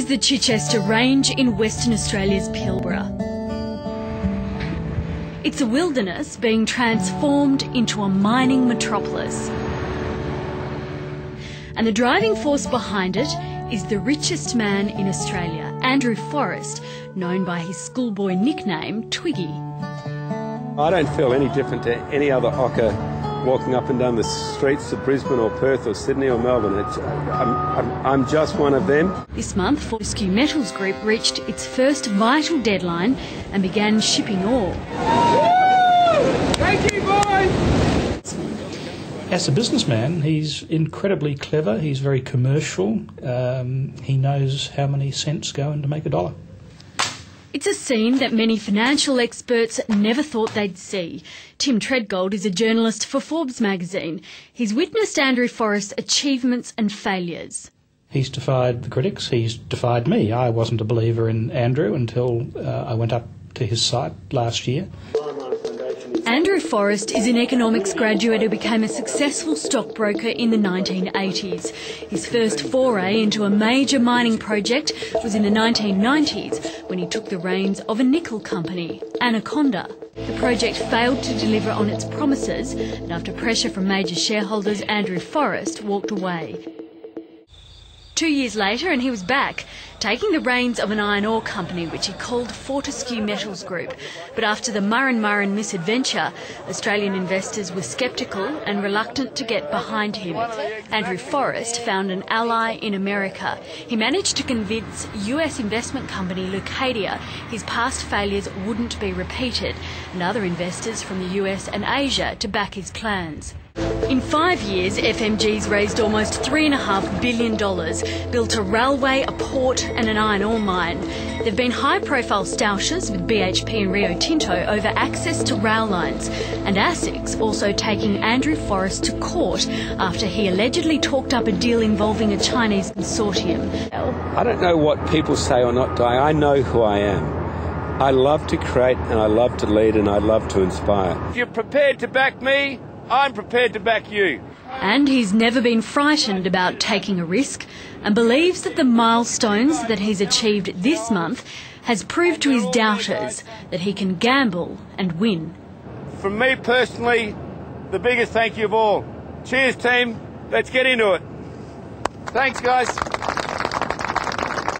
the Chichester Range in Western Australia's Pilbara. It's a wilderness being transformed into a mining metropolis. And the driving force behind it is the richest man in Australia, Andrew Forrest, known by his schoolboy nickname, Twiggy. I don't feel any different to any other ocker walking up and down the streets of Brisbane or Perth or Sydney or Melbourne. I'm just one of them. This month, Fortescue Metals Group reached its first vital deadline and began shipping ore. Thank you, boys! As a businessman, he's incredibly clever, he's very commercial, he knows how many cents go in to make a dollar. It's a scene that many financial experts never thought they'd see. Tim Treadgold is a journalist for Forbes magazine. He's witnessed Andrew Forrest's achievements and failures. He's defied the critics, he's defied me. I wasn't a believer in Andrew until I went up to his site last year. Andrew Forrest is an economics graduate who became a successful stockbroker in the 1980s. His first foray into a major mining project was in the 1990s when he took the reins of a nickel company, Anaconda. The project failed to deliver on its promises, and after pressure from major shareholders, Andrew Forrest walked away. 2 years later, and he was back, taking the reins of an iron ore company which he called Fortescue Metals Group. But after the Murrin misadventure, Australian investors were sceptical and reluctant to get behind him. Andrew Forrest found an ally in America. He managed to convince US investment company Leucadia his past failures wouldn't be repeated, and other investors from the US and Asia to back his plans. In 5 years, FMG's raised almost $3.5 billion, built a railway, a port and an iron ore mine. There have been high-profile stoushes with BHP and Rio Tinto over access to rail lines, and ASIC's also taking Andrew Forrest to court after he allegedly talked up a deal involving a Chinese consortium. I don't know what people say or not, Di. I know who I am. I love to create and I love to lead and I love to inspire. If you're prepared to back me, I'm prepared to back you. And he's never been frightened about taking a risk and believes that the milestones that he's achieved this month has proved to his doubters that he can gamble and win. From me personally, the biggest thank you of all. Cheers, team. Let's get into it. Thanks, guys.